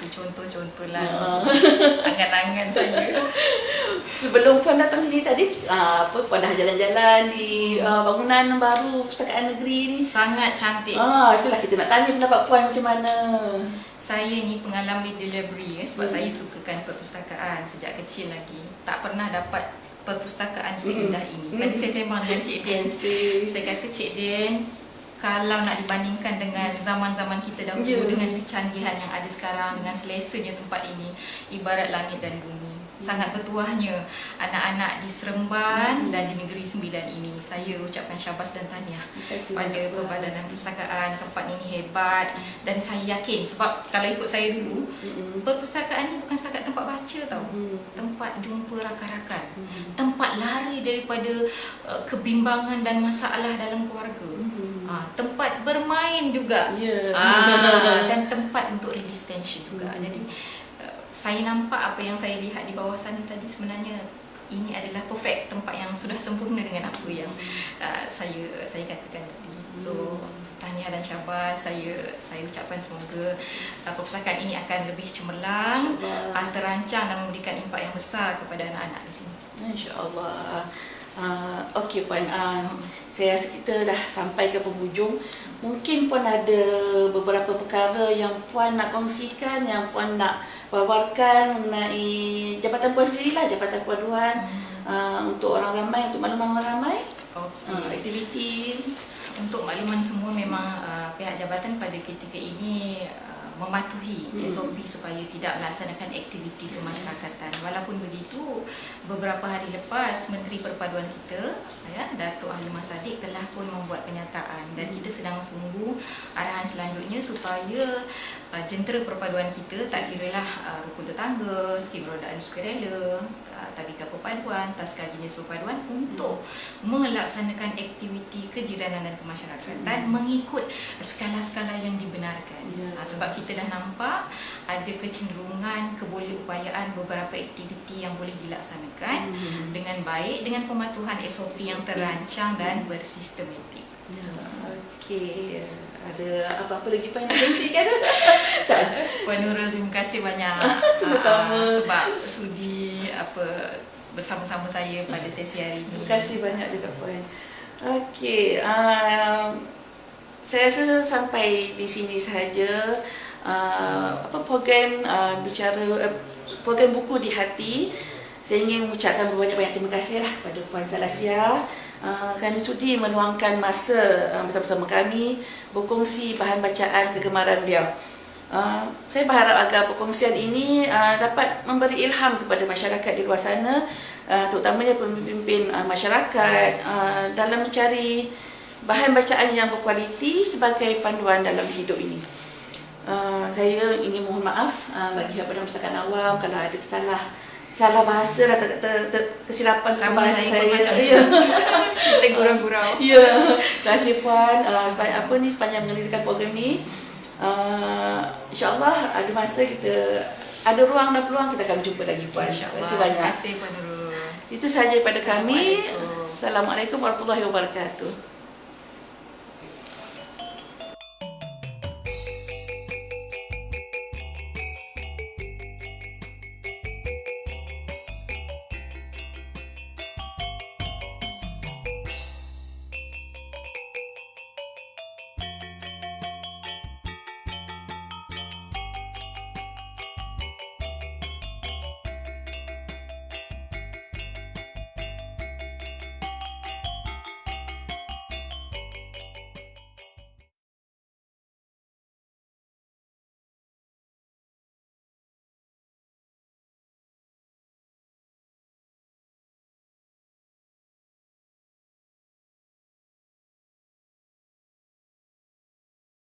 Contoh-contohlah angan-angan saya. Sebelum Puan datang sini tadi, Puan dah jalan-jalan di bangunan baru Perpustakaan Negeri ni. Sangat cantik. Itulah kita nak tanya pendapat Puan macam mana. Saya ni pengalaman delivery sebab saya sukakan perpustakaan sejak kecil lagi. Tak pernah dapat perpustakaan seindah ini. Tadi saya sembang dengan Cik Den. Saya kata, Cik Den, kalau nak dibandingkan dengan zaman-zaman kita dahulu dengan kecanggihan yang ada sekarang, dengan selesanya tempat ini, ibarat langit dan bumi. Sangat bertuahnya anak-anak di Seremban dan di Negeri Sembilan ini. Saya ucapkan syabas dan tahniah pada Perbadanan Perpustakaan. Tempat ini hebat dan saya yakin, sebab kalau ikut saya dulu, perpustakaan ini bukan setakat tempat baca tau, tempat jumpa rakan-rakan, tempat lari daripada kebimbangan dan masalah dalam keluarga, tempat bermain juga, dan tempat untuk release tension juga. Jadi saya nampak apa yang saya lihat di bawah sana tadi, sebenarnya ini adalah perfect, tempat yang sudah sempurna dengan apa yang saya katakan tadi. So tahniah dan syabas, saya ucapkan semoga perpustakaan ini akan lebih cemerlang, terancang dan memberikan impak yang besar kepada anak-anak di sini. InsyaAllah. Okey Puan, saya rasa kita dah sampai ke penghujung. Mungkin Puan ada beberapa perkara yang Puan nak kongsikan, yang Puan nak wawarkan mengenai jabatan Puan sendirilah, jabatan Puan Ruhan, untuk orang ramai, untuk makluman orang ramai. Aktiviti untuk makluman semua, memang pihak jabatan pada ketika ini mematuhi SOP supaya tidak melaksanakan aktiviti kemasyarakatan. Walaupun begitu, beberapa hari lepas Menteri Perpaduan kita, Datuk Halimah Sadiq telah pun membuat pernyataan, dan kita sedang sungguh arahan selanjutnya supaya jentera perpaduan kita, tak kiralah rukun tetangga, skim rodaan sukarela, tabika perpaduan, taska jenis perpaduan, untuk melaksanakan aktiviti kejiranan dan kemasyarakatan mengikut skala-skala yang dibenarkan. Sebab kita dah nampak ada kecenderungan kebolehupayaan beberapa aktiviti yang boleh dilaksanakan dengan baik, dengan pematuhan SOP yang terancang dan bersistematik. Okey, ada apa-apa lagi Puan nak kongsikan? Puan Nurul, terima kasih banyak sebab sudi bersama-sama saya pada sesi hari ini. Terima kasih banyak juga Puan. Okey, saya rasa sampai di sini sahaja program program Buku di Hati. Saya ingin mengucapkan banyak-banyak terima kasihlah kepada Puan Salasia kerana sudi meluangkan masa bersama-sama kami berkongsi bahan bacaan kegemaran beliau. Saya berharap agar perkongsian ini dapat memberi ilham kepada masyarakat di luar sana, terutamanya pemimpin masyarakat, dalam mencari bahan bacaan yang berkualiti sebagai panduan dalam hidup ini. Saya ingin mohon maaf bagi Perpustakaan Awam kalau ada salah bahasa lah, kesilapan Sama bahasa saya pun macam tu. Ya. Kita gurau-gurau. Ya. Terima kasih Puan sepanjang mengendalikan program ni. InsyaAllah ada masa kita ada ruang dan peluang kita akan jumpa lagi Puan. Terima kasih banyak. Terima kasih Puan Nurul. Itu sahaja daripada kami. Assalamualaikum warahmatullahi wabarakatuh.